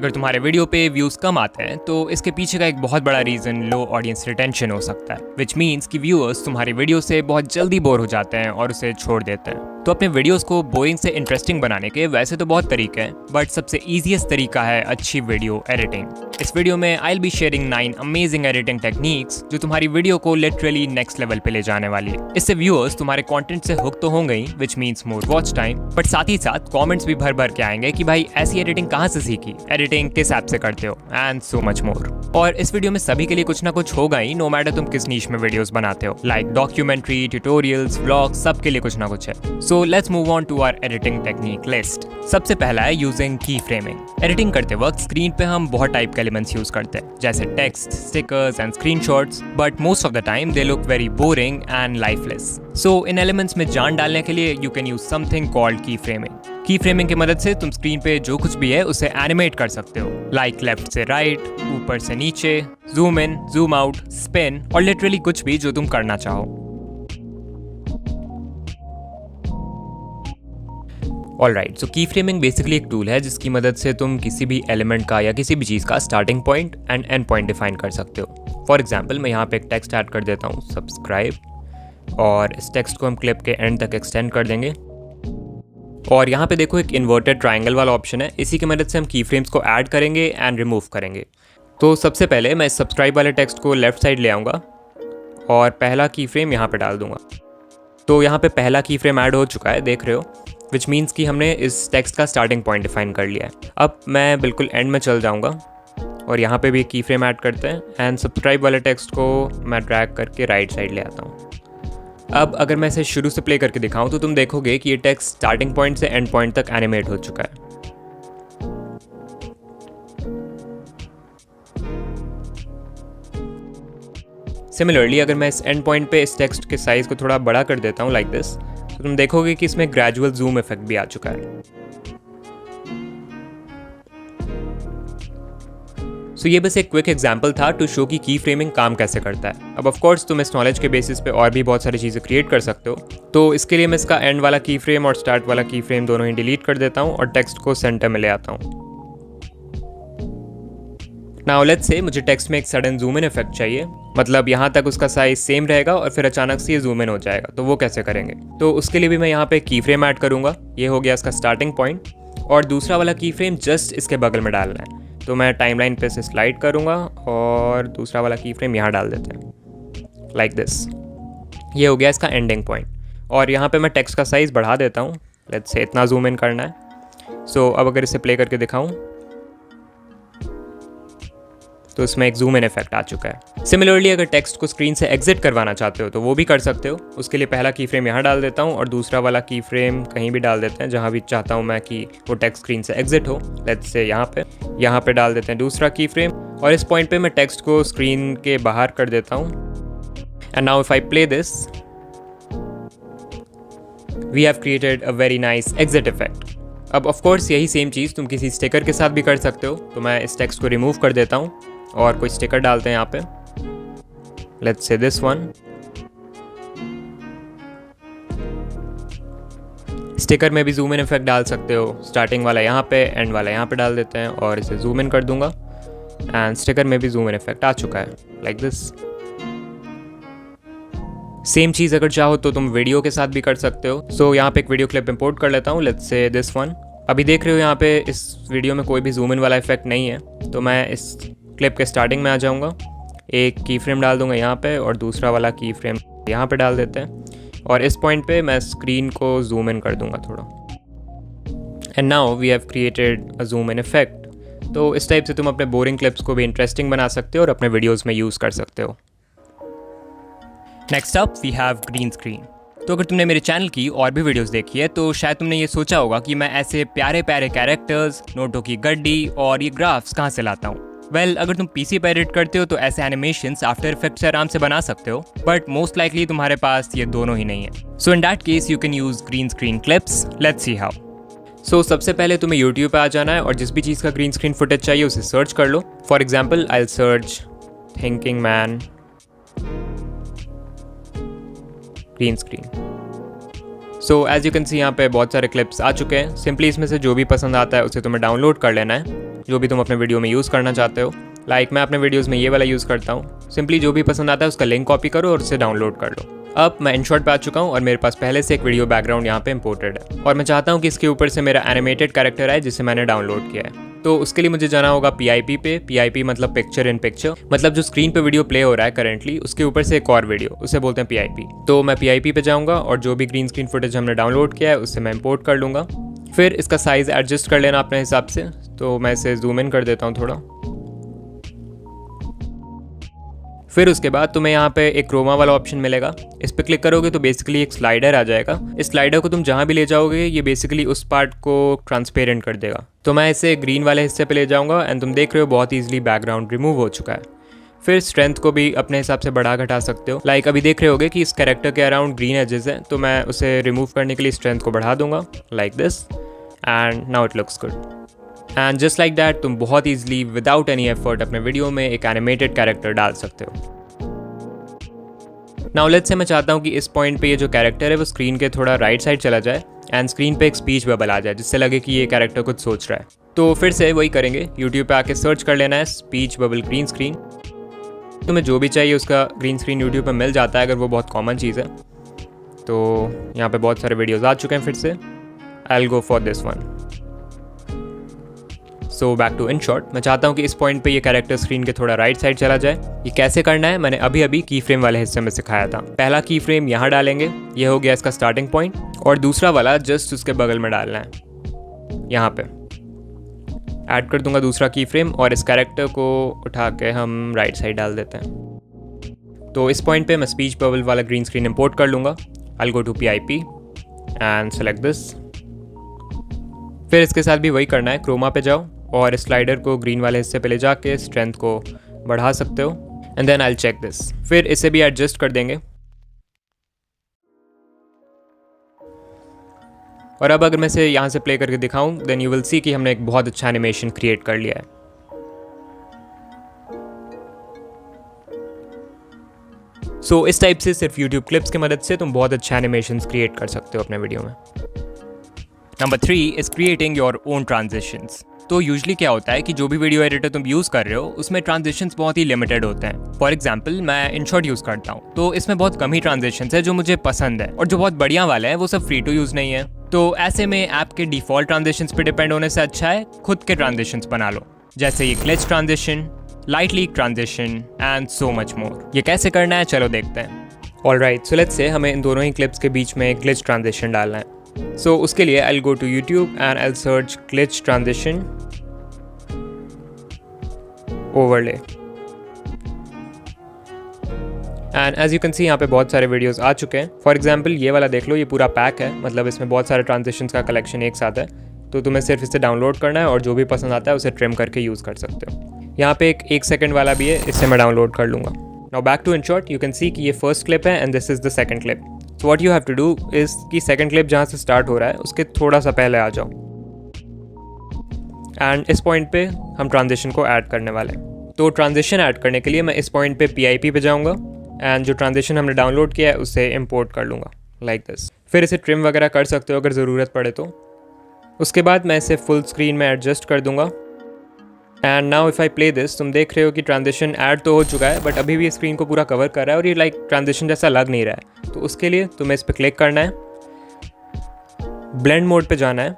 अगर तुम्हारे वीडियो पे व्यूज़ कम आते हैं तो इसके पीछे का एक बहुत बड़ा रीज़न लो ऑडियंस रिटेंशन हो सकता है, विच मीन्स कि व्यूअर्स तुम्हारी वीडियो से बहुत जल्दी बोर हो जाते हैं और उसे छोड़ देते हैं। तो अपने वीडियोस को बोरिंग से इंटरेस्टिंग बनाने के वैसे तो बहुत तरीके हैं, बट सबसे ईजीएस्ट तरीका है अच्छी वीडियो एडिटिंग। इस वीडियो में I will be sharing 9 amazing editing techniques जो तुम्हारी वीडियो को लिटरली नेक्स्ट लेवल पे ले जाने वाली है। इससे व्यूअर्स तुम्हारे कंटेंट से हुक तो होंगे ही, which means more watch time, but साथ ही साथ कमेंट्स भी भर भर के आएंगे कि भाई ऐसी एडिटिंग कहाँ से सीखी, एडिटिंग किस ऐप से करते हो, एंड सो मच मोर। और इस वीडियो में सभी के लिए कुछ ना कुछ होगा ही, नो मैटर तुम किस नीश में वीडियोस बनाते हो, लाइक डॉक्यूमेंट्री, ट्यूटोरियल्स, व्लॉग्स, सबके लिए कुछ ना कुछ है। So let's move on to our editing technique list. सबसे पहला है यूजिंग की फ्रेमिंग। एडिटिंग करते वक्त स्क्रीन पे हम बहुत टाइप के एलिमेंट्स यूज करते हैं, जैसे text, stickers and screenshots, but most of the time they look very boring and lifeless. So in elements में जान डालने के लिए you can use something called की फ्रेमिंग। की फ्रेमिंग की मदद से तुम स्क्रीन पे जो कुछ भी है उसे एनिमेट कर सकते हो, लाइक लेफ्ट से राइट, ऊपर से नीचे, zoom in, zoom out, spin, और लिटरली कुछ भी जो तुम करना चाहो। ऑलराइट, सो की फ्रेमिंग बेसिकली एक टूल है जिसकी मदद से तुम किसी भी एलिमेंट का या किसी भी चीज़ का starting point and and point define कर सकते हो। फॉर एग्जाम्पल मैं यहाँ पे एक टेक्स्ट ऐड कर देता हूँ, सब्सक्राइब, और इस टेक्स्ट को हम क्लिप के एंड तक एक्सटेंड कर देंगे। और यहाँ पे देखो एक इन्वर्टेड ट्राइंगल वाला ऑप्शन है, इसी की मदद से हम की फ्रेम्स को ऐड करेंगे एंड रिमूव करेंगे। तो सबसे पहले मैं इस सब्सक्राइब वाले टेक्स्ट को लेफ्ट साइड ले आऊँगा और पहला की फ्रेम यहाँ पे डाल दूंगा। तो यहाँ पे पहला की फ्रेम ऐड हो चुका है, देख रहे हो, विच मीन्स कि हमने इस टेक्स्ट का स्टार्टिंग पॉइंट डिफाइन कर लिया है। अब मैं बिल्कुल एंड में चल जाऊँगा और यहाँ पे भी एक की फ्रेम ऐड करते हैं एंड सब्सक्राइब वाले टेक्स्ट को मैं ड्रैग करके राइट साइड ले आता हूँ। अब अगर मैं इसे शुरू से प्ले करके दिखाऊं तो तुम देखोगे कि ये टेक्स्ट स्टार्टिंग पॉइंट से एंड पॉइंट तक एनिमेट हो चुका है। सिमिलरली अगर मैं इस एंड पॉइंट पे इस टेक्स्ट के साइज को थोड़ा बड़ा कर देता हूँ लाइक दिस, तो तुम देखोगे कि इसमें ग्रेजुअल जूम इफेक्ट भी आ चुका है। सो ये बस एक क्विक एग्जांपल था टू शो कि की फ्रेमिंग काम कैसे करता है। अब ऑफ कोर्स तुम इस नॉलेज के बेसिस पे और भी बहुत सारी चीज़ें क्रिएट कर सकते हो। तो इसके लिए मैं इसका एंड वाला की फ्रेम और स्टार्ट वाला की फ्रेम दोनों ही डिलीट कर देता हूँ और टेक्स्ट को सेंटर में ले आता हूँ। नाउ लेट्स से मुझे टेक्स्ट में एक सडन जूम इन इफेक्ट चाहिए, मतलब यहाँ तक उसका साइज सेम रहेगा और फिर अचानक से ये जूम इन हो जाएगा। तो वो कैसे करेंगे? तो उसके लिए भी मैं यहाँ पे की फ्रेम ऐड करूँगा, ये हो गया इसका स्टार्टिंग पॉइंट, और दूसरा वाला की फ्रेम जस्ट इसके बगल में डालना है। तो मैं टाइमलाइन पे से स्लाइड करूँगा और दूसरा वाला की फ्रेम यहाँ डाल देते हैं लाइक दिस। ये हो गया इसका एंडिंग पॉइंट, और यहाँ पे मैं टेक्स्ट का साइज़ बढ़ा देता हूँ, लेट्स से इतना जूम इन करना है। सो अब अगर इसे प्ले करके दिखाऊँ तो इसमें एक जूम इन इफेक्ट आ चुका है। सिमिलरली अगर टेक्स्ट को स्क्रीन से एग्जिट करवाना चाहते हो तो वो भी कर सकते हो। उसके लिए पहला की फ्रेम यहाँ डाल देता हूँ और दूसरा वाला की फ्रेम कहीं भी डाल देते हैं जहाँ भी चाहता हूँ मैं कि वो टेक्स्ट स्क्रीन से एग्जिट हो, लेट्स से यहाँ पे डाल देते हैं दूसरा की फ्रेम, और इस पॉइंट पे मैं टेक्स्ट को स्क्रीन के बाहर कर देता हूँ। And now if I play this, we have created a very nice exit effect. अब ऑफ कोर्स यही सेम चीज़ तुम किसी स्टिकर के साथ भी कर सकते हो। तो मैं इस टेक्स्ट को रिमूव कर देता हूँ और कोई स्टिकर डालते हैं यहाँ पे, let's say this one. Sticker में भी जूम इन इफेक्ट डाल सकते हो, स्टार्टिंग वाला यहाँ पे, एंड वाला यहाँ पे डाल देते हैं और इसे जूम इन कर दूंगा एंड स्टिकर में भी जूम इन इफेक्ट आ चुका है लाइक दिस। सेम चीज़ अगर चाहो तो तुम वीडियो के साथ भी कर सकते हो। सो यहाँ पे एक वीडियो क्लिप इंपोर्ट कर लेता हूँ, लेट्स से दिस वन। अभी देख रहे हो यहाँ पे इस वीडियो में कोई भी जूम इन वाला इफेक्ट नहीं है, तो मैं इस क्लिप के स्टार्टिंग में आ जाऊँगा, एक की फ्रेम डाल दूंगा यहाँ पे और दूसरा वाला की फ्रेम यहाँ पे डाल देते हैं, और इस पॉइंट पे मैं स्क्रीन को जूम इन कर दूंगा थोड़ा। And now we have created a zoom in effect. तो इस टाइप से तुम अपने बोरिंग क्लिप्स को भी इंटरेस्टिंग बना सकते हो और अपने वीडियोज़ में यूज़ कर सकते हो। Next up we have green screen. तो अगर तुमने मेरे चैनल की और भी वीडियोस देखी है तो शायद तुमने ये सोचा होगा कि मैं ऐसे प्यारे प्यारे कैरेक्टर्स, नोटों की गड्डी और ये ग्राफ्स कहाँ से लाता हूँ। वेल, अगर तुम पीसी पर एडिट करते हो तो ऐसे एनिमेशंस आफ्टर इफेक्ट्स से आराम से बना सकते हो, बट मोस्ट लाइकली तुम्हारे पास ये दोनों ही नहीं है। So in that case you can use green screen clips. Let's see how. So सबसे पहले तुम्हें यूट्यूब पे आ जाना है और जिस भी चीज़ का ग्रीन स्क्रीन फुटेज चाहिए उसे सर्च कर लो। For example I will search thinking man green screen. So as you can see यहाँ पे बहुत सारे क्लिप्स आ चुके हैं। सिंपली इसमें से जो भी पसंद आता है उसे तुम्हें डाउनलोड कर लेना है जो भी तुम अपने वीडियो में यूज़ करना चाहते हो। लाइक मैं अपने वीडियोज़ में ये वाला यूज़ करता हूँ। सिंपली जो भी पसंद आता है उसका लिंक कॉपी करो और उसे डाउनलोड कर लो। अब मैं InShot पे आ चुका हूँ और मेरे पास पहले से एक वीडियो बैकग्राउंड यहाँ पे इंपोर्टेड है और मैं चाहता हूँ कि इसके ऊपर से मेरा एनिमेटेड कैरेक्टर आए जिसे मैंने डाउनलोड किया है। तो उसके लिए मुझे जाना होगा PIP पे। PIP मतलब पिक्चर इन पिक्चर, मतलब जो स्क्रीन पे वीडियो प्ले हो रहा है करंटली उसके ऊपर से एक और वीडियो, उसे बोलते हैं PIP। तो मैं PIP पे जाऊँगा और जो भी ग्रीन स्क्रीन फुटेज हमने डाउनलोड किया है उससे मैं इंपोर्ट कर लूँगा। फिर इसका साइज़ एडजस्ट कर लेना अपने हिसाब से। तो मैं इसे जूम इन कर देता हूँ थोड़ा। फिर उसके बाद तुम्हें यहाँ पे एक क्रोमा वाला ऑप्शन मिलेगा। इस पर क्लिक करोगे तो बेसिकली एक स्लाइडर आ जाएगा। इस स्लाइडर को तुम जहाँ भी ले जाओगे ये बेसिकली उस पार्ट को ट्रांसपेरेंट कर देगा। तो मैं इसे ग्रीन वाले हिस्से पे ले जाऊँगा एंड तुम देख रहे हो बहुत ईजिली बैकग्राउंड रिमूव हो चुका है। फिर स्ट्रेंथ को भी अपने हिसाब से बढ़ा घटा सकते हो। लाइक अभी देख रहे होगे कि इस कैरेक्टर के अराउंड ग्रीन एजेस है, तो मैं उसे रिमूव करने के लिए स्ट्रेंथ को बढ़ा दूंगा like this and now it looks good. And just like that तुम बहुत ईजिली विदाउट एनी एफर्ट अपने वीडियो में एक एनिमेटेड कैरेक्टर डाल सकते हो। नाउ लेट्स से मैं चाहता हूँ कि इस पॉइंट पे ये जो कैरेक्टर है वो स्क्रीन के थोड़ा राइट साइड चला जाए एंड स्क्रीन पे एक स्पीच बबल आ जाए जिससे लगे कि ये कैरेक्टर कुछ सोच रहा है। तो फिर से वही करेंगे, यूट्यूब पे आके सर्च कर लेना है स्पीच बबल ग्रीन स्क्रीन। तुम्हें जो भी चाहिए उसका ग्रीन स्क्रीन यूट्यूब पे मिल जाता है अगर वो बहुत कॉमन चीज़ है। तो यहाँ पे बहुत सारे वीडियोज़ आ चुके हैं। फिर से I will go for this one. So back to InShot। मैं चाहता हूँ कि इस पॉइंट पे ये कैरेक्टर स्क्रीन के थोड़ा राइट साइड चला जाए। ये कैसे करना है मैंने अभी अभी की फ्रेम वाले हिस्से में सिखाया था। पहला की फ्रेम यहाँ डालेंगे, ये हो गया इसका स्टार्टिंग पॉइंट, और दूसरा वाला जस्ट उसके बगल में डालना है। यहाँ पे ऐड कर दूंगा दूसरा की फ्रेम और इस कैरेक्टर को उठा के हम राइट साइड डाल देते हैं। तो इस पॉइंट पे मैं स्पीच बबल वाला ग्रीन स्क्रीन इंपोर्ट कर लूँगा। I will go to PIP and select this. फिर इसके साथ भी वही करना है, क्रोमा पे जाओ और स्लाइडर को ग्रीन वाले हिस्से पे ले जाके स्ट्रेंथ को बढ़ा सकते हो and then I will check this. फिर इसे भी एडजस्ट कर देंगे। और अब अगर मैं इसे यहाँ से प्ले करके दिखाऊं देन यू विल सी कि हमने एक बहुत अच्छा एनिमेशन क्रिएट कर लिया है। सो इस टाइप से सिर्फ YouTube क्लिप्स की मदद से तुम बहुत अच्छा एनिमेशन क्रिएट कर सकते हो अपने वीडियो में। Number 3 is creating your own transitions. तो यूजुअली क्या होता है कि जो भी वीडियो एडिटर तुम यूज़ कर रहे हो उसमें ट्रांजिशंस बहुत ही लिमिटेड होते हैं। फॉर एग्जांपल मैं InShot यूज़ करता हूँ तो इसमें बहुत कम ही ट्रांजिशंस है जो मुझे पसंद है, और जो बहुत बढ़िया वाले हैं वो सब फ्री टू यूज़ नहीं है। तो ऐसे में ऐप के डिफ़ॉल्ट ट्रांजिशंस पे डिपेंड होने से अच्छा है खुद के ट्रांजिशंस बना लो, जैसे ये glitch transition, light leak transition and so much more. ये कैसे करना है चलो देखते हैं। ऑलराइट, सो लेट्स से हमें इन दोनों ही क्लिप्स के बीच में ग्लिच ट्रांजिशन डालना है। सो उसके लिए I will go to YouTube and I will search glitch transition overlay and as you can see यहाँ पे बहुत सारे वीडियोस आ चुके हैं। फॉर एग्जांपल ये वाला देख लो, ये पूरा पैक है, मतलब इसमें बहुत सारे ट्रांजिशंस का कलेक्शन एक साथ है। तो तुम्हें सिर्फ इसे डाउनलोड करना है और जो भी पसंद आता है उसे ट्रिम करके यूज़ कर सकते हो। यहाँ पे एक सेकंड वाला भी है, इससे मैं डाउनलोड कर लूँगा। Now back to InShot, you can see कि ये फर्स्ट क्लिप है and this is the second clip. So what you have to do is कि सेकंड क्लिप जहाँ से स्टार्ट हो रहा है उसके थोड़ा सा पहले आ जाओ एंड इस पॉइंट पे हम ट्रांजिशन को ऐड करने वाले हैं। तो ट्रांजिशन ऐड करने के लिए मैं इस पॉइंट पे PIP पे जाऊँगा एंड जो ट्रांजिशन हमने डाउनलोड किया है उसे इंपोर्ट कर लूँगा लाइक दिस। फिर इसे ट्रिम वगैरह कर सकते हो अगर ज़रूरत पड़े तो। उसके बाद मैं इसे फुल स्क्रीन में एडजस्ट कर दूँगा and now if I play this, तुम देख रहे हो कि ट्रांजिशन ऐड तो हो चुका है बट अभी भी स्क्रीन को पूरा कवर कर रहा है और ये लाइक ट्रांजिशन जैसा लग नहीं रहा है। तो उसके लिए तुम्हें इस पर क्लिक करना है, ब्लेंड मोड पे जाना है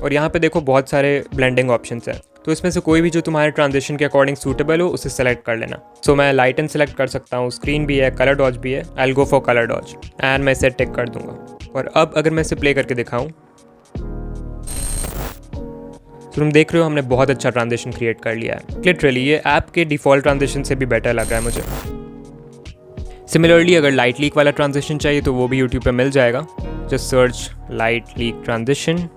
और यहाँ पे देखो बहुत सारे ब्लेंडिंग ऑप्शंस हैं। तो इसमें से कोई भी जो तुम्हारे ट्रांजिशन के अकॉर्डिंग सूटेबल हो उसे सेलेक्ट कर लेना। सो मैं लाइटन सेलेक्ट कर सकता हूँ, स्क्रीन भी है, कलर डॉज भी है। I will go for colour dodge and मैं इसे टिक कर दूंगा। और अब अगर मैं इसे प्ले करके दिखाऊँ तो तुम देख रहे हो हमने बहुत अच्छा ट्रांजिशन क्रिएट कर लिया है। लिटरली ये ऐप के डिफ़ॉल्ट ट्रांजिशन से भी बेटर लग रहा है मुझे। सिमिलरली अगर लाइट लीक वाला ट्रांजिशन चाहिए तो वो भी YouTube पे मिल जाएगा। Just search light leak transition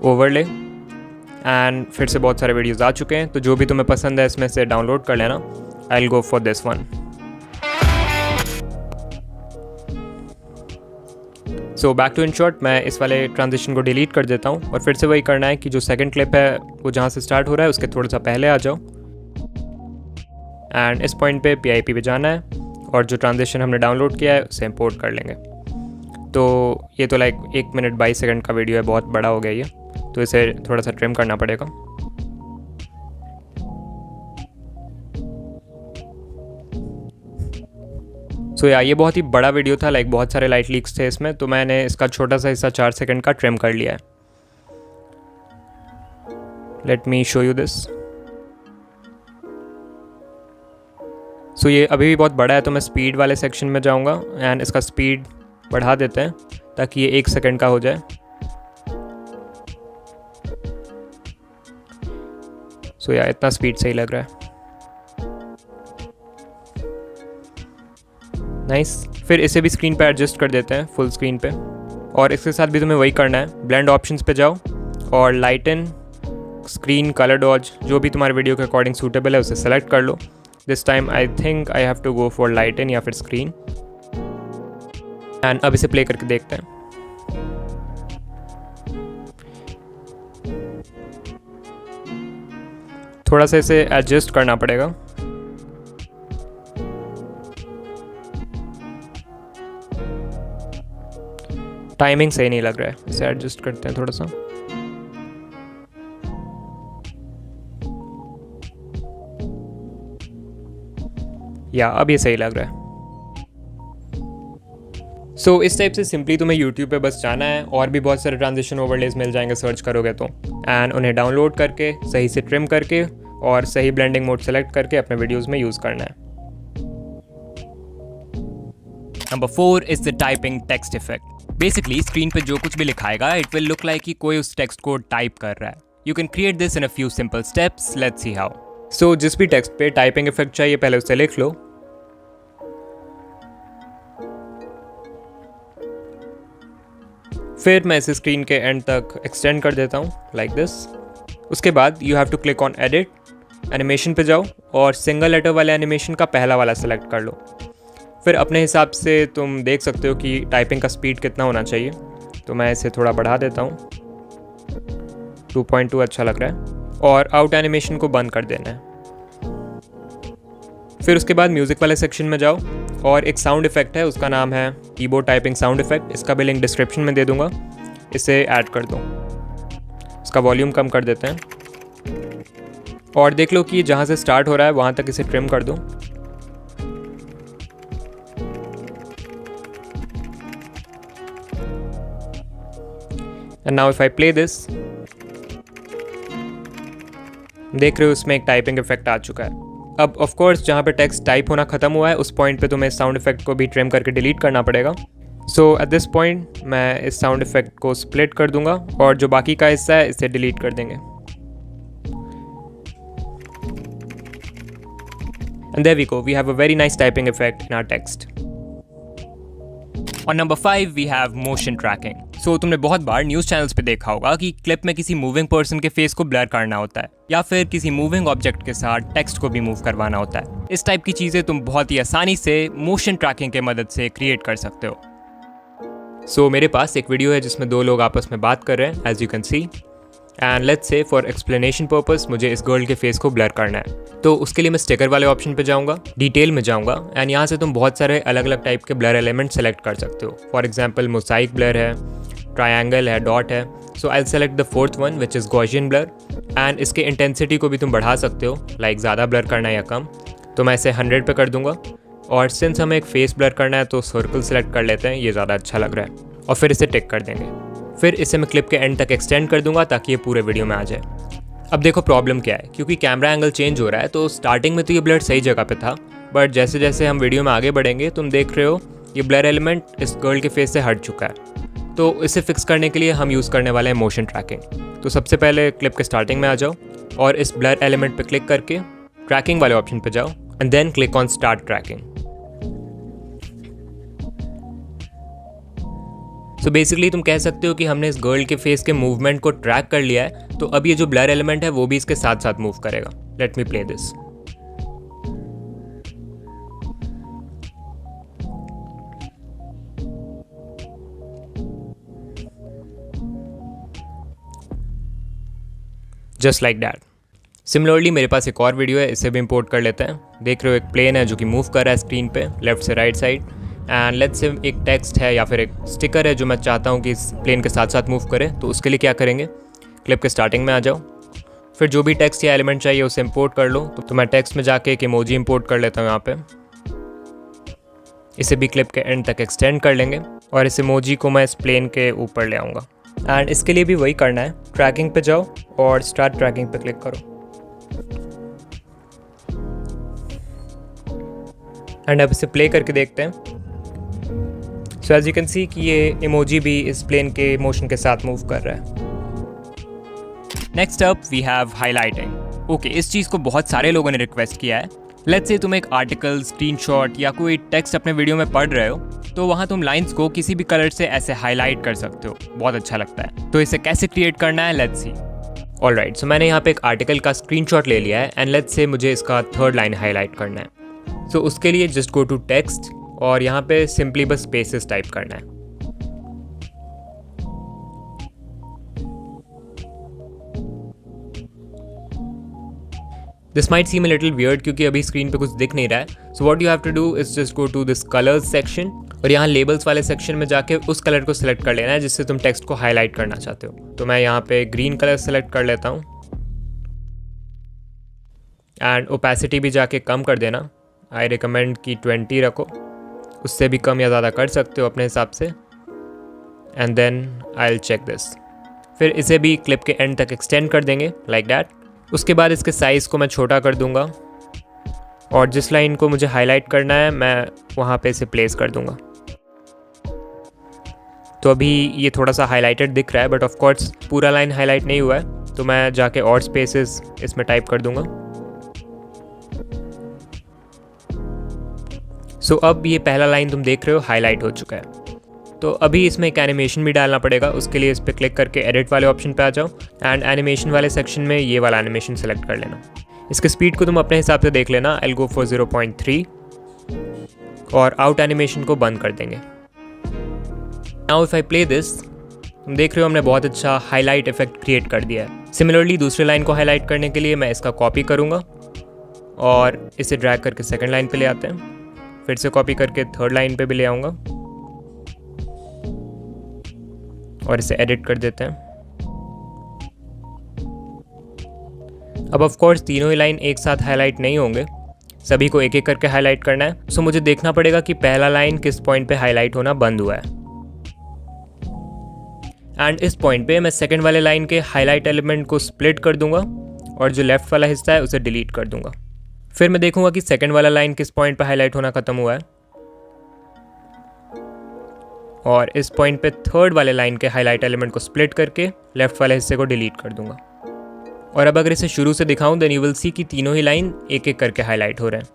overlay and फिर से बहुत सारे वीडियोस आ चुके हैं। तो जो भी तुम्हें पसंद है इसमें से डाउनलोड कर लेना। I will go for this one. So back to InShot, मैं इस वाले ट्रांजिशन को डिलीट कर देता हूँ और फिर से वही करना है कि जो सेकंड क्लिप है वो जहाँ से स्टार्ट हो रहा है उसके थोड़ा सा पहले आ जाओ एंड इस पॉइंट पे PIP पे जाना है और जो ट्रांजिशन हमने डाउनलोड किया है उसे इंपोर्ट कर लेंगे। तो ये तो लाइक 1 मिनट 22 सेकंड का वीडियो है, बहुत बड़ा हो गया ये, तो इसे थोड़ा सा ट्रिम करना पड़ेगा। सो या ये बहुत ही बड़ा वीडियो था, लाइक बहुत सारे लाइट लीक्स थे इसमें, तो मैंने इसका छोटा सा हिस्सा 4 सेकंड का ट्रिम कर लिया है। Let me show you this. So ये अभी भी बहुत बड़ा है, तो मैं स्पीड वाले सेक्शन में जाऊंगा एंड इसका स्पीड बढ़ा देते हैं ताकि ये 1 सेकंड का हो जाए। सो या इतना स्पीड सही लग रहा है। नाइस। फिर इसे भी स्क्रीन पे एडजस्ट कर देते हैं फुल स्क्रीन पे, और इसके साथ भी तुम्हें वही करना है। ब्लेंड ऑप्शंस पे जाओ और लाइटन, स्क्रीन, कलर डॉज, जो भी तुम्हारे वीडियो के अकॉर्डिंग सूटेबल है उसे सेलेक्ट कर लो। This time I think I have to go for lighten या फिर स्क्रीन। एंड अब इसे प्ले करके देखते हैं। थोड़ा सा इसे एडजस्ट करना पड़ेगा। टाइमिंग सही नहीं लग रहा है, इसे एडजस्ट करते हैं थोड़ा सा। या अब ये सही लग रहा है। सो इस टाइप से सिंपली तुम्हें YouTube पे बस जाना है, और भी बहुत सारे ट्रांजिशन ओवरलेज मिल जाएंगे सर्च करोगे तो, एंड उन्हें डाउनलोड करके सही से ट्रिम करके और सही ब्लेंडिंग मोड सेलेक्ट करके अपने वीडियोस में यूज़ करना है। Number 4 is the typing text effect. Basically screen पे जो कुछ भी लिखाएगा इट विल लुक लाइक कि कोई उस टेक्स्ट को टाइप कर रहा है। You can create this in a few simple steps, let's see how. So जिस भी टेक्स्ट पे टाइपिंग इफेक्ट चाहिए पहले उसे लिख लो। फिर मैं इसे स्क्रीन के एंड तक एक्सटेंड कर देता हूँ लाइक दिस। उसके बाद you have to click on edit, animation पे जाओ और सिंगल लेटर वाले एनिमेशन का पहला वाला सेलेक्ट कर लो। फिर अपने हिसाब से तुम देख सकते हो कि टाइपिंग का स्पीड कितना होना चाहिए, तो मैं इसे थोड़ा बढ़ा देता हूँ। 2.2 अच्छा लग रहा है, और आउट एनिमेशन को बंद कर देना है। फिर उसके बाद म्यूज़िक वाले सेक्शन में जाओ और एक साउंड इफेक्ट है, उसका नाम है कीबोर्ड टाइपिंग साउंड इफेक्ट। इसका भी लिंक डिस्क्रिप्शन में दे दूंगा, इसे ऐड कर दो। इसका वॉल्यूम कम कर देते हैं और देख लो कि जहाँ से स्टार्ट हो रहा है वहाँ तक इसे ट्रिम कर दो। And now if I play this, देख रहे हो उसमें एक टाइपिंग इफेक्ट आ चुका है। अब ऑफ कोर्स जहाँ पे टेक्स्ट टाइप होना खत्म हुआ है उस पॉइंट पे तुम्हें साउंड इफेक्ट को भी ट्रिम करके डिलीट करना पड़ेगा। सो एट दिस पॉइंट मैं इस साउंड इफेक्ट को स्प्लिट कर दूंगा और जो बाकी का हिस्सा है इसे डिलीट कर देंगे। And there we go, we have a very nice typing effect in our text. और number 5 we have motion tracking. So तुमने बहुत बार न्यूज़ चैनल्स पे देखा होगा कि क्लिप में किसी मूविंग पर्सन के फेस को ब्लर करना होता है, या फिर किसी मूविंग ऑब्जेक्ट के साथ टेक्स्ट को भी मूव करवाना होता है। इस टाइप की चीज़ें तुम बहुत ही आसानी से मोशन ट्रैकिंग के मदद से क्रिएट कर सकते हो। सो मेरे पास एक वीडियो है जिसमें 2 लोग आपस में बात कर रहे हैं, as you can see, and let's say for explanation purpose मुझे इस गर्ल के फेस को ब्लर करना है। तो उसके लिए मैं स्टिकर वाले ऑप्शन पे जाऊंगा, डिटेल में जाऊंगा, एंड यहाँ से तुम बहुत सारे अलग अलग टाइप के ब्लर एलिमेंट सेलेक्ट कर सकते हो। फॉर एग्जाम्पल मोसाइक ब्लर है, ट्रायंगल है, डॉट है। So I select the 4th one which is Gaussian blur, and इसके इंटेंसिटी को भी तुम बढ़ा सकते हो, लाइक ज़्यादा ब्लर करना है या कम। तो मैं इसे 100 पे कर दूंगा, और सिंस हमें एक फेस ब्लर करना है तो सर्कल सेलेक्ट कर लेते हैं, ये ज़्यादा अच्छा लग रहा है, और फिर इसे टिक कर देंगे। फिर इसे मैं क्लिप के एंड तक एक्सटेंड कर दूंगा ताकि ये पूरे वीडियो में आ जाए। अब देखो प्रॉब्लम क्या है, क्योंकि कैमरा एंगल चेंज हो रहा है, तो स्टार्टिंग में तो ये ब्लर सही जगह पे था, बट जैसे जैसे हम वीडियो में आगे बढ़ेंगे तुम देख रहे हो ये ब्लर एलिमेंट इस गर्ल के फेस से हट चुका है। तो इसे फिक्स करने के लिए हम यूज़ करने वाले हैं मोशन ट्रैकिंग। तो सबसे पहले क्लिप के स्टार्टिंग में आ जाओ और इस ब्लर एलिमेंट पे क्लिक करके ट्रैकिंग वाले ऑप्शन पे जाओ, and then click on start tracking. So basically तुम कह सकते हो कि हमने इस गर्ल के फेस के मूवमेंट को ट्रैक कर लिया है, तो अब ये जो ब्लर एलिमेंट है वो भी इसके साथ साथ मूव करेगा। Let me play this. Just like that. Similarly मेरे पास एक और वीडियो है, इसे भी इंपोर्ट कर लेते हैं। देख रहे हो एक प्लेन है जो कि मूव कर रहा है स्क्रीन पे लेफ्ट से राइट साइड, एंड लेट्स से एक टेक्स्ट है या फिर एक स्टिकर है जो मैं चाहता हूँ कि इस प्लेन के साथ साथ मूव करे। तो उसके लिए क्या करेंगे, क्लिप के स्टार्टिंग में आ जाओ, फिर जो भी टेक्स्ट या एलिमेंट चाहिए उसे इंपोर्ट कर लो। तो मैं टेक्स्ट में जाके एक इमोजी इंपोर्ट कर लेता हूँ यहाँ पे, इसे भी क्लिप के एंड तक एक्सटेंड कर लेंगे और इस इमोजी को मैं इस प्लेन के ऊपर ले आऊँगा। एंड इसके लिए भी वही करना है, ट्रैकिंग पे जाओ और स्टार्ट ट्रैकिंग पे क्लिक करो। एंड अब इसे प्ले करके देखते हैं। So as you can see कि ये इमोजी भी इस प्लेन के मोशन के साथ मूव कर रहा है। Next up we have highlighting. Okay, इस चीज़ को बहुत सारे लोगों ने रिक्वेस्ट किया है। लेट्स से तुम एक आर्टिकल, स्क्रीनशॉट या कोई टेक्स्ट अपने वीडियो में पढ़ रहे हो, तो वहाँ तुम लाइंस को किसी भी कलर से ऐसे हाईलाइट कर सकते हो, बहुत अच्छा लगता है। तो इसे कैसे क्रिएट करना है, लेट्स सी। ऑलराइट, सो मैंने यहाँ पे एक आर्टिकल का स्क्रीनशॉट ले लिया है एंड लेट्स से मुझे इसका थर्ड लाइन हाईलाइट करना है। सो उसके लिए जस्ट गो टू टेक्स्ट और यहाँ पे सिंपली बस स्पेसेस टाइप करना है। This might seem a little weird क्योंकि अभी स्क्रीन पे कुछ दिख नहीं रहा है। So what you have to do is just go to this colours section और यहाँ लेबल्स वाले सेक्शन में जाके उस कलर को सिलेक्ट कर लेना है जिससे तुम टेक्स्ट को हाईलाइट करना चाहते हो। तो मैं यहाँ पे ग्रीन कलर सेलेक्ट कर लेता हूँ एंड ओपेसिटी भी जाके कम कर देना। आई रिकमेंड कि 20 रखो, उससे भी कम या ज़्यादा कर सकते हो अपने हिसाब से। And then I will check this. फिर इसे भी क्लिप के एंड तक एक्सटेंड कर देंगे लाइक दैट। उसके बाद इसके साइज़ को मैं छोटा कर दूंगा और जिस लाइन को मुझे हाईलाइट करना है मैं वहाँ पे इसे प्लेस कर दूंगा। तो अभी ये थोड़ा सा हाईलाइटेड दिख रहा है बट ऑफ कोर्स पूरा लाइन हाईलाइट नहीं हुआ है, तो मैं जाके और स्पेसेस इसमें टाइप कर दूंगा। सो अब ये पहला लाइन तुम देख रहे हो हाईलाइट हो चुका है। तो अभी इसमें एक एनिमेशन भी डालना पड़ेगा। उसके लिए इस पर क्लिक करके एडिट वाले ऑप्शन पे आ जाओ एंड एनिमेशन वाले सेक्शन में ये वाला एनिमेशन सेलेक्ट कर लेना। इसके स्पीड को तुम अपने हिसाब से देख लेना। आई विल गो फॉर 0.3 और आउट एनिमेशन को बंद कर देंगे। Now if I play this, तुम देख रहे हो हमने बहुत अच्छा हाईलाइट इफेक्ट क्रिएट कर दिया है। सिमिलरली दूसरे लाइन को हाईलाइट करने के लिए मैं इसका कॉपी करूँगा और इसे ड्रैग करके सेकेंड लाइन पे ले आते हैं। फिर से कॉपी करके थर्ड लाइन पे भी ले आऊँगा और इसे एडिट कर देते हैं। अब ऑफ कोर्स तीनों ही लाइन एक साथ हाईलाइट नहीं होंगे, सभी को एक एक करके हाईलाइट करना है। सो मुझे देखना पड़ेगा कि पहला लाइन किस पॉइंट पे हाईलाइट होना बंद हुआ है एंड इस पॉइंट पे मैं सेकंड वाले लाइन के हाईलाइट एलिमेंट को स्प्लिट कर दूंगा और जो लेफ्ट वाला हिस्सा है उसे डिलीट कर दूंगा। फिर मैं देखूंगा कि सेकंड वाला लाइन किस पॉइंट पे हाईलाइट होना खत्म हुआ है और इस पॉइंट पे थर्ड वाले लाइन के हाईलाइट एलिमेंट को स्प्लिट करके लेफ्ट वाले हिस्से को डिलीट कर दूंगा। और अब अगर इसे शुरू से दिखाऊं देन यू विल सी कि तीनों ही लाइन एक एक करके हाईलाइट हो रहे हैं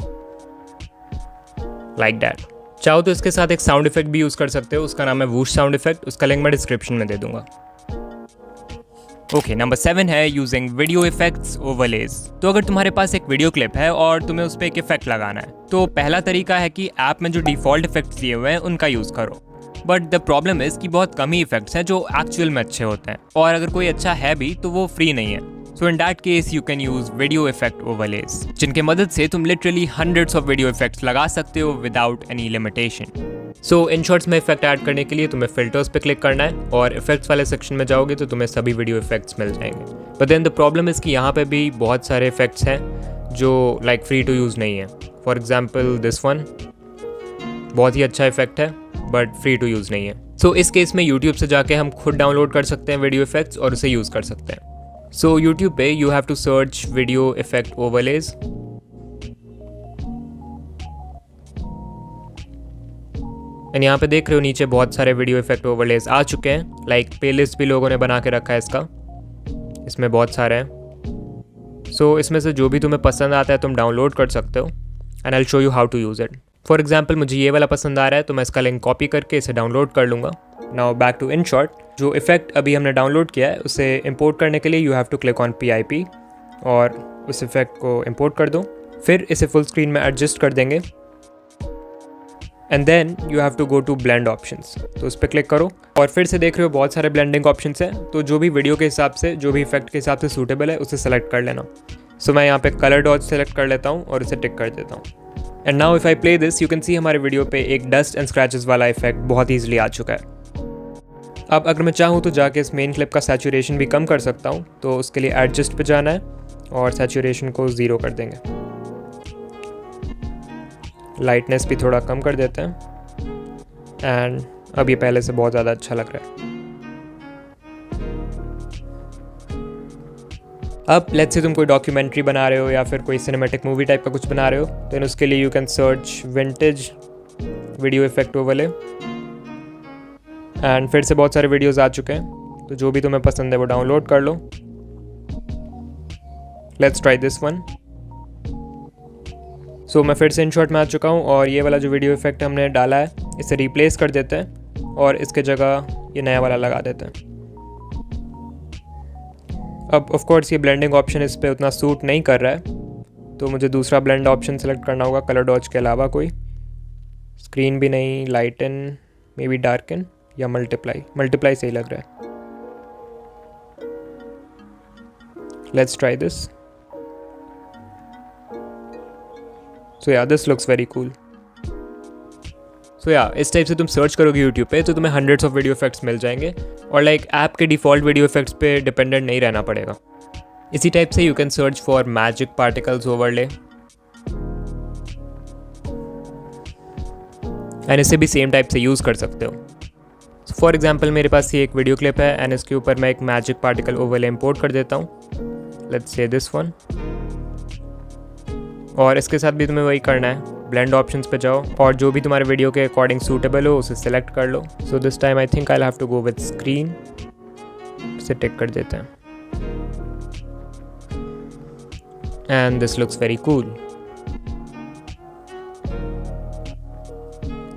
लाइक दैट। चाहो तो इसके साथ एक साउंड इफेक्ट भी यूज़ कर सकते हो, उसका नाम है वूश साउंड इफेक्ट। उसका लिंक मैं डिस्क्रिप्शन में दे दूंगा। ओके, नंबर 7 है यूजिंग वीडियो इफेक्ट्स ओवरलेज। तो अगर तुम्हारे पास एक वीडियो क्लिप है और तुम्हें उस पर एक इफेक्ट लगाना है, तो पहला तरीका है कि ऐप में जो डिफ़ॉल्ट इफेक्ट्स दिए हुए हैं उनका यूज़ करो। बट द प्रॉब्लम इज़ कि बहुत कम ही इफेक्ट्स हैं जो एक्चुअल में अच्छे होते हैं, और अगर कोई अच्छा है भी तो वो फ्री नहीं है। So in that case you can use video effect overlays, जिनके मदद से तुम literally hundreds of video effects लगा सकते हो विदाउट एनी लिमिटेशन। सो इन शॉर्ट्स में इफेक्ट ऐड करने के लिए तुम्हें फिल्टर्स पे क्लिक करना है और इफेक्ट्स वाले सेक्शन में जाओगे तो तुम्हें सभी वीडियो इफेक्ट्स मिल जाएंगे। But then the problem is कि यहाँ पे भी बहुत सारे इफेक्ट्स हैं जो लाइक फ्री टू यूज़ नहीं है। फॉर एग्जाम्पल दिस वन बहुत ही अच्छा इफेक्ट है बट फ्री टू यूज़ नहीं है। सो इस केस में यूट्यूब से जाके हम खुद डाउनलोड कर सकते हैं वीडियो इफेक्ट्स और उसे यूज़ कर सकते हैं। सो यूट्यूब पे you have to search video effect overlays and यहाँ पे देख रहे हो नीचे बहुत सारे वीडियो इफेक्ट ओवरलेज आ चुके हैं। लाइक प्लेलिस्ट भी लोगों ने बना के रखा है इसका, इसमें बहुत सारे हैं। सो इसमें से जो भी तुम्हें पसंद आता है तुम डाउनलोड कर सकते हो and I will show you how to use it. For example मुझे ये वाला पसंद आ रहा है तो मैं इसका लिंक कॉपी करके इसे डाउनलोड कर लूँगा। Now back to InShot। जो इफेक्ट अभी हमने डाउनलोड किया है उसे इंपोर्ट करने के लिए you have to click on PIP और उस इफेक्ट को इंपोर्ट कर दो। फिर इसे फुल स्क्रीन में एडजस्ट कर देंगे and then you have to go to blend options. तो उस पर क्लिक करो और फिर से देख रहे हो बहुत सारे ब्लेंडिंग ऑप्शंस हैं। तो जो भी वीडियो के हिसाब से, जो भी इफेक्ट के हिसाब से सूटेबल है उसे सेलेक्ट कर लेना। सो मैं यहाँ पे कलर डॉट सेलेक्ट कर लेता हूँ और इसे टिक कर देता हूँ। And now if I play this you can सी हमारे वीडियो पे एक डस्ट एंड स्क्रैचेस वाला इफेक्ट बहुत ईजिली आ चुका है। अब अगर मैं चाहूँ तो जाके इस मेन क्लिप का सैचुरेशन भी कम कर सकता हूँ। तो उसके लिए एडजस्ट पे जाना है और सैचुरेशन को 0 कर देंगे। लाइटनेस भी थोड़ा कम कर देते हैं। एंड अब ये पहले से बहुत ज़्यादा अच्छा लग रहा है। अब लेट्स से तुम कोई डॉक्यूमेंट्री बना रहे हो या फिर कोई सिनेमैटिक मूवी टाइप का कुछ बना रहे हो, तो उसके लिए you can search vintage video effect overlay. And फिर से बहुत सारे वीडियोस आ चुके हैं, तो जो भी तुम्हें पसंद है वो डाउनलोड कर लो। Let's try this one. So मैं फिर से InShot में आ चुका हूँ और ये वाला जो वीडियो इफेक्ट हमने डाला है इसे रिप्लेस कर देते हैं और इसके जगह ये नया वाला लगा देते हैं। अब ऑफ कोर्स ये ब्लेंडिंग ऑप्शन इस पर उतना सूट नहीं कर रहा है, तो मुझे दूसरा ब्लेंड ऑप्शन सेलेक्ट करना होगा, कलर डॉज के अलावा कोई। स्क्रीन भी नहीं, लाइटन, मे बी डार्कन या मल्टीप्लाई सही लग रहा है। Let's try this. So yeah this looks very cool. So yeah इस टाइप से तुम सर्च करोगे यूट्यूब पे तो तुम्हें हंड्रेड्स ऑफ वीडियो इफेक्ट्स मिल जाएंगे और लाइक ऐप के डिफ़ॉल्ट वीडियो इफेक्ट्स पे डिपेंडेंट नहीं रहना पड़ेगा। इसी टाइप से you can search for magic particles overlay and इसे भी सेम टाइप से यूज़ कर सकते हो। फॉर एग्जाम्पल मेरे पास ये एक वीडियो क्लिप है एंड इसके ऊपर मैं एक मैजिक पार्टिकल ओवरले इंपोर्ट कर देता हूँ। Let's say this one. और इसके साथ भी तुम्हें वही करना है, ब्लेंड ऑप्शंस पे जाओ और जो भी तुम्हारे वीडियो के अकॉर्डिंग सूटेबल हो उसे सेलेक्ट कर लो। So this time I think I have to go with screen, इसे टिक कर देते हैं and this looks very cool.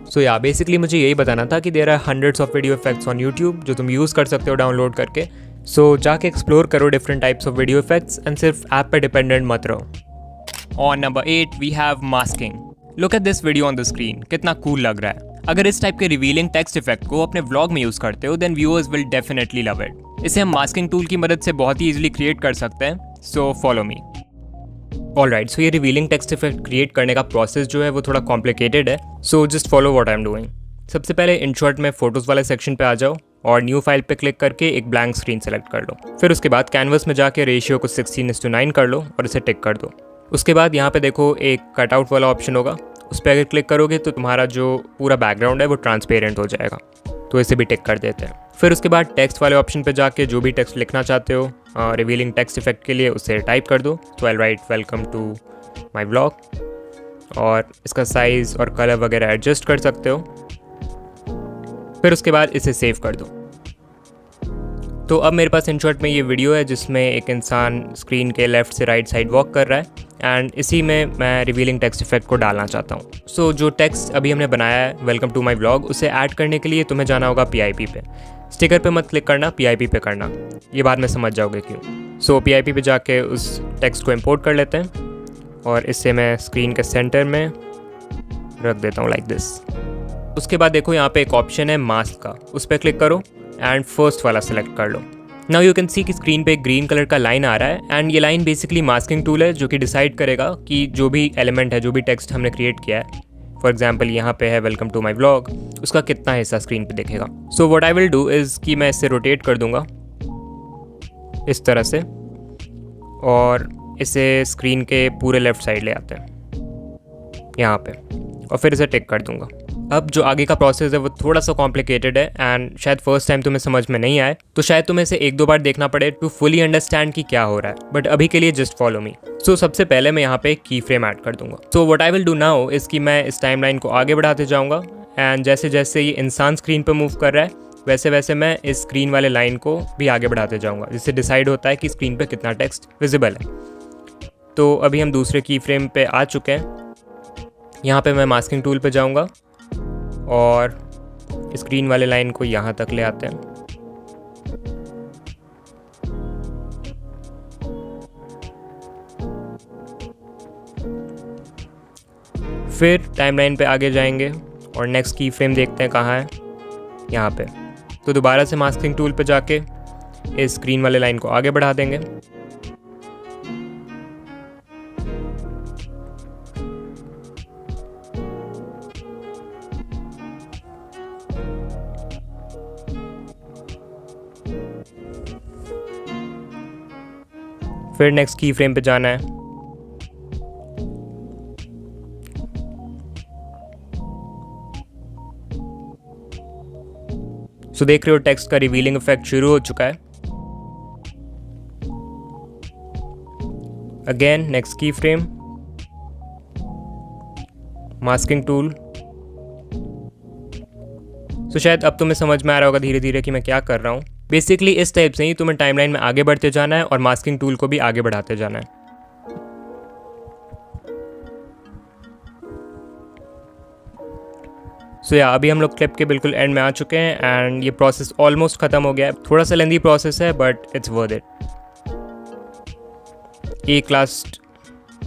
So yeah basically मुझे यही बताना था कि there are hundreds of video effects on YouTube जो तुम यूज़ कर सकते हो डाउनलोड करके। सो जाके एक्सप्लोर करो different types of video effects and सिर्फ ऐप पे डिपेंडेंट मत रहो। On number 8 we have masking. Look at this video on the screen. कितना cool लग रहा है। अगर इस टाइप के रिवीलिंग टेक्स्ट इफेक्ट को अपने व्लॉग में यूज़ करते हो then viewers will definitely love it. इसे हम मास्किंग टूल की मदद से बहुत ही ईजिली क्रिएट कर सकते हैं। So follow me. ऑलराइट, सो ये रिवीलिंग टेक्स्ट इफेक्ट क्रिएट करने का प्रोसेस जो है वो थोड़ा कॉम्प्लिकेटेड है। So just follow what I am doing. सबसे पहले InShot में फोटोज़ वाले सेक्शन पे आ जाओ और न्यू फाइल पे क्लिक करके एक ब्लैंक स्क्रीन सेलेक्ट कर लो। फिर उसके बाद कैनवस में जाके रेशियो को 16:9 कर लो और इसे टिक कर दो। उसके बाद यहाँ पे देखो एक कटआउट वाला ऑप्शन होगा, उस पर अगर क्लिक करोगे तो तुम्हारा जो पूरा बैकग्राउंड है वो ट्रांसपेरेंट हो जाएगा, तो इसे भी टिक कर देते हैं। फिर उसके बाद टेक्स्ट वाले ऑप्शन पे जाके जो भी टेक्स्ट लिखना चाहते हो रिवीलिंग टेक्स्ट इफेक्ट के लिए उसे टाइप कर दो। तो I write welcome to my blog और इसका साइज़ और कलर वगैरह एडजस्ट कर सकते हो। फिर उसके बाद इसे सेव कर दो। तो अब मेरे पास InShot में ये वीडियो है जिसमें एक इंसान स्क्रीन के लेफ़्ट से राइट साइड वॉक कर रहा है एंड इसी में मैं रिवीलिंग टेक्स्ट इफेक्ट को डालना चाहता हूँ। सो जो टेक्स्ट अभी हमने बनाया है वेलकम टू माई ब्लॉग उसे ऐड करने के लिए तुम्हें जाना होगा PIP पे। स्टिकर पे मत क्लिक करना, PIP पे करना, ये बाद में समझ जाओगे क्यों। सो PIP पे जाके उस टेक्स्ट को इम्पोर्ट कर लेते हैं और इससे मैं स्क्रीन के सेंटर में रख देता हूँ लाइक दिस। उसके बाद देखो यहाँ पे एक ऑप्शन है मास्क का, उस पर क्लिक करो एंड फर्स्ट वाला सेलेक्ट कर लो। नाउ यू कैन सी कि स्क्रीन पे एक ग्रीन कलर का लाइन आ रहा है एंड ये लाइन बेसिकली मास्किंग टूल है जो कि डिसाइड करेगा कि जो भी एलिमेंट है, जो भी टेक्स्ट हमने क्रिएट किया है, फॉर एग्जाम्पल यहाँ पे है वेलकम टू माई ब्लॉग, उसका कितना हिस्सा स्क्रीन पे दिखेगा। So what I will do is कि मैं इसे रोटेट कर दूंगा इस तरह से और इसे स्क्रीन के पूरे लेफ्ट साइड ले आते हैं यहाँ पे और फिर इसे टिक कर दूंगा। अब जो आगे का प्रोसेस है वो थोड़ा सा कॉम्प्लिकेटेड है एंड शायद फर्स्ट टाइम तुम्हें समझ में नहीं आए, तो शायद तुम्हें इसे 1-2 बार देखना पड़े टू फुली अंडरस्टैंड कि क्या हो रहा है, बट अभी के लिए जस्ट फॉलो मी। सो सबसे पहले मैं यहाँ पे एक की फ्रेम ऐड कर दूंगा। So what I will do now is कि मैं इस टाइमलाइन को आगे बढ़ाते जाऊँगा एंड जैसे जैसे ये इंसान स्क्रीन पर मूव कर रहा है वैसे वैसे मैं इस स्क्रीन वाले लाइन को भी आगे बढ़ाते जाऊँगा, जिससे डिसाइड होता है कि स्क्रीन पर कितना टेक्स्ट विजिबल है। तो अभी हम दूसरे की फ्रेम पे आ चुके हैं। यहाँ पे मैं मास्किंग टूल पे जाऊँगा और स्क्रीन वाले लाइन को यहाँ तक ले आते हैं। फिर टाइमलाइन पे आगे जाएंगे और नेक्स्ट की फ्रेम देखते हैं कहाँ है, यहाँ पे। तो दोबारा से मास्किंग टूल पे जाके इस स्क्रीन वाले लाइन को आगे बढ़ा देंगे। फिर नेक्स्ट की फ्रेम पे जाना है। सो देख रहे हो टेक्स्ट का रिवीलिंग इफेक्ट शुरू हो चुका है। अगेन नेक्स्ट की फ्रेम, मास्किंग टूल। सो शायद अब तुम्हें समझ में आ रहा होगा धीरे धीरे कि मैं क्या कर रहा हूँ। बेसिकली इस टाइप से ही तुम्हें टाइमलाइन में आगे बढ़ते जाना है और मास्किंग टूल को भी आगे बढ़ाते जाना है। सो या अभी हम लोग क्लिप के बिल्कुल एंड में आ चुके हैं एंड ये प्रोसेस ऑलमोस्ट ख़त्म हो गया है। थोड़ा सा लेंदी प्रोसेस है बट इट्स वर्थ इट। एक लास्ट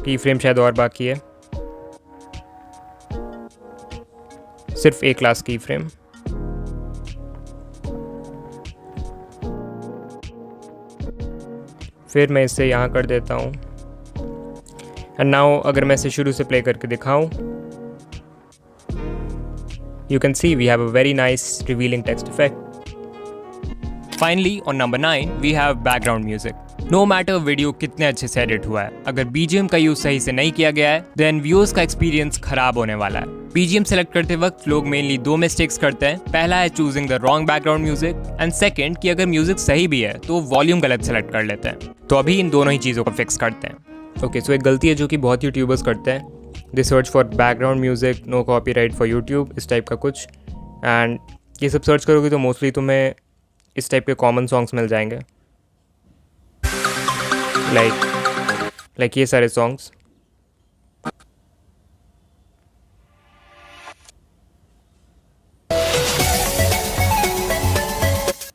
की फ्रेम शायद और बाकी है, सिर्फ एक लास्ट की फ्रेम। फिर मैं इसे यहाँ कर देता हूँ एंड नाउ अगर मैं इसे शुरू से प्ले करके दिखाऊँ, you can see we have a very nice revealing text effect. Finally, on number 9, we have background music. No matter video कितने अच्छे से एडिट हुआ है, अगर BGM का यूज सही से नहीं किया गया है, then व्यूअर्स का एक्सपीरियंस खराब होने वाला है। BGM सेलेक्ट करते वक्त लोग मेनली 2 मिस्टेक्स करते हैं। पहला है choosing the wrong background music and second कि अगर म्यूजिक सही भी है तो वॉल्यूम गलत सेलेक्ट कर लेते हैं। तो अभी इन दोनों ही चीज़ों को फिक्स करते हैं। ओके, सो एक गलती है जो कि बहुत यूट्यूबर्स करते हैं, they search for background music, no copyright for YouTube, इस टाइप का कुछ। एंड ये सब सर्च करोगे तो मोस्टली तुम्हें इस टाइप के कॉमन सॉन्ग्स मिल जाएंगे, लाइक ये सारे सॉन्ग्स।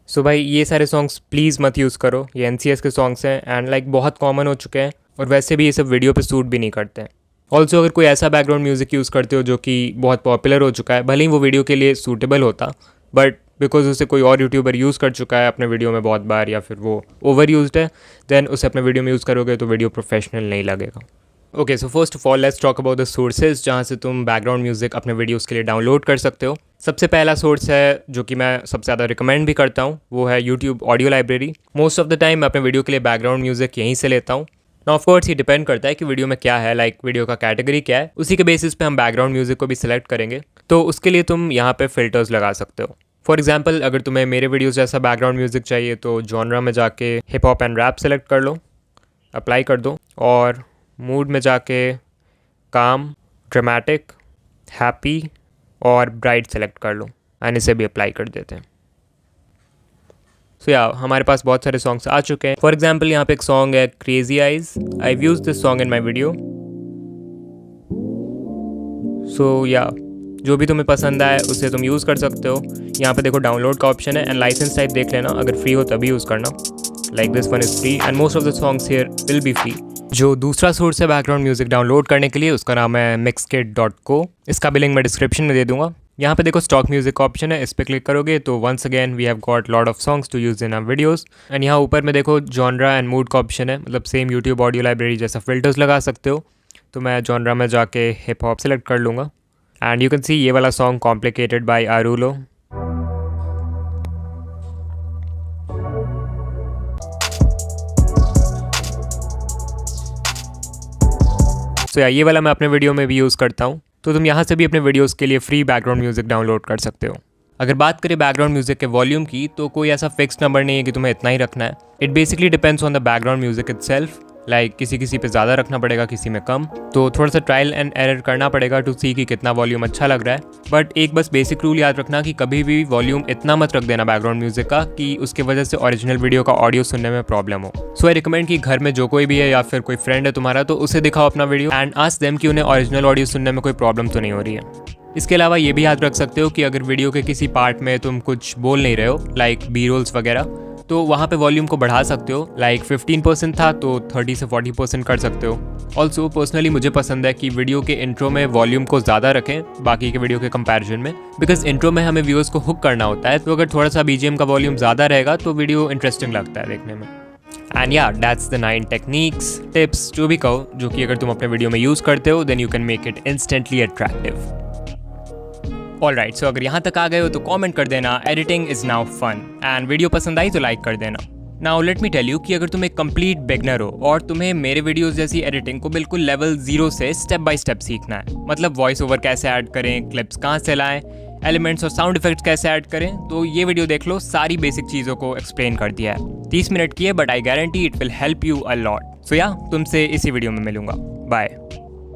सो भाई ये सारे सॉन्ग्स प्लीज़ मत यूज़ करो, ये NCS के सॉन्ग्स हैं एंड बहुत कॉमन हो चुके हैं और वैसे भी ये सब वीडियो पे सूट भी नहीं करते हैं। ऑल्सो अगर कोई ऐसा बैकग्राउंड म्यूज़िक यूज़ करते हो जो कि बहुत पॉपुलर हो चुका है, भले ही वो वीडियो के लिए सूटेबल होता, बट बिकॉज उसे कोई और यूट्यूबर यूज़ कर चुका है अपने वीडियो में बहुत बार या फिर वो ओवर यूज्ड है, देन उसे अपने वीडियो में यूज़ करोगे तो वीडियो प्रोफेशनल नहीं लगेगा। Okay, so first of all let's talk about the sources जहाँ से तुम बैकग्राउंड म्यूज़िक अपने वीडियोज़ के लिए डाउनलोड कर सकते हो। सबसे पहला सोर्स है जो कि मैं सबसे ज़्यादा रिकमेंड भी करता हूँ, वो है YouTube audio library. Most of the time मैं अपने वीडियो के लिए बैकग्राउंड म्यूज़िक यहीं से लेता हूँ। नाउ ऑफ कोर्स ये डिपेंड करता है कि वीडियो में क्या है, वीडियो का कैटेगरी क्या है, उसी के बेसिस पे हम बैकग्राउंड म्यूज़िक को भी सिलेक्ट करेंगे। तो उसके लिए तुम यहाँ पे फ़िल्टर्स लगा सकते हो। फॉर एग्जांपल अगर तुम्हें मेरे वीडियोस जैसा बैकग्राउंड म्यूज़िक चाहिए तो जॉनरा में जाके hip hop and rap select कर लो, अप्लाई कर दो, और मूड में जाके काम, ड्रामेटिक, हैप्पी और ब्राइट सेलेक्ट कर लो एंड इसे भी अप्लाई कर देते हैं। सो या हमारे पास बहुत सारे सॉन्ग्स आ चुके हैं। फॉर एग्जाम्पल यहाँ पे एक सॉन्ग है crazy eyes, I use this song in my video. So yeah जो भी तुम्हें पसंद आए उसे तुम यूज़ कर सकते हो। यहाँ पे देखो डाउनलोड का ऑप्शन है एंड लाइसेंस टाइप देख लेना, अगर फ्री हो तभी यूज़ करना। Like this one is free and most of the songs here will be free. जो दूसरा सोर्स है बैकग्राउंड म्यूजिक डाउनलोड करने के लिए, उसका नाम है mixkit.co। इसका भी लिंक मैं डिस्क्रिप्शन में दे दूंगा। यहाँ पे देखो स्टॉक म्यूजिक का ऑप्शन है, इस पर क्लिक करोगे तो once again we have got lot of songs to use in our videos. And यहाँ ऊपर में देखो जॉनरा एंड मूड का ऑप्शन है, मतलब सेम यूट्यूब ऑडियो लाइब्रेरी जैसा फिल्टर्स लगा सकते हो। तो मैं जॉनरा में जाके हिप हॉप सेलेक्ट कर लूँगा एंड यू कैन सी ये वाला सॉन्ग कॉम्प्लिकेटेड बाय आरूलो। तो ये वाला मैं अपने वीडियो में भी यूज़ करता हूँ। तो तुम यहाँ से भी अपने वीडियोस के लिए फ्री बैकग्राउंड म्यूजिक डाउनलोड कर सकते हो। अगर बात करें बैकग्राउंड म्यूजिक के वॉल्यूम की, तो कोई ऐसा फिक्स नंबर नहीं है कि तुम्हें इतना ही रखना है। It basically depends on the background music itself. Like किसी पे ज़्यादा रखना पड़ेगा, किसी में कम। तो थोड़ा सा ट्रायल एंड एरर करना पड़ेगा टू सी कि कितना वॉल्यूम अच्छा लग रहा है। बट एक बस बेसिक रूल याद रखना कि कभी भी वॉल्यूम इतना मत रख देना बैकग्राउंड म्यूजिक का कि उसके वजह से ओरिजिनल वीडियो का ऑडियो सुनने में प्रॉब्लम हो। सो आई रिकमेंड कि घर में जो कोई भी है या फिर कोई फ्रेंड है तुम्हारा, तो उसे दिखाओ अपना वीडियो एंड आस्क देम कि उन्हें ओरिजिनल ऑडियो सुनने में कोई प्रॉब्लम तो नहीं हो रही है। इसके अलावा ये भी याद रख सकते हो कि अगर वीडियो के किसी पार्ट में तुम कुछ बोल नहीं रहे हो, लाइक बी रोल्स वगैरह, तो वहाँ पे वॉल्यूम को बढ़ा सकते हो। लाइक 15% था तो 30 से 40% कर सकते हो। ऑल्सो पर्सनली मुझे पसंद है कि वीडियो के इंट्रो में वॉल्यूम को ज़्यादा रखें बाकी के वीडियो के कंपैरिजन में, बिकॉज इंट्रो में हमें व्यूअर्स को हुक करना होता है। तो अगर थोड़ा सा BGM का वॉल्यूम ज़्यादा रहेगा तो वीडियो इंटरेस्टिंग लगता है देखने में। एंड या दैट्स द 9 टेक्निक्स, टिप्स, जो भी कहो, जो कि अगर तुम अपने वीडियो में यूज़ करते हो then you can make it instantly attractive. Alright, so अगर यहाँ तक आ गए हो तो कमेंट कर देना editing is now fun, and video पसंद आई तो लाइक कर देना। Now let me tell you कि अगर तुम एक कंप्लीट बिगनर हो और तुम्हें मेरे वीडियोस जैसी एडिटिंग को बिल्कुल लेवल 0 से स्टेप बाय स्टेप सीखना है, मतलब वॉइस ओवर कैसे ऐड करें, क्लिप्स कहाँ से लाएं एलिमेंट्स और साउंड इफेक्ट्स कैसे ऐड करें, तो ये वीडियो देख लो, सारी बेसिक चीज़ों को एक्सप्लेन कर दिया है। 30 मिनट की है but I guarantee it will help you a lot. So yeah तुमसे इसी वीडियो में मिलूंगा। बाय।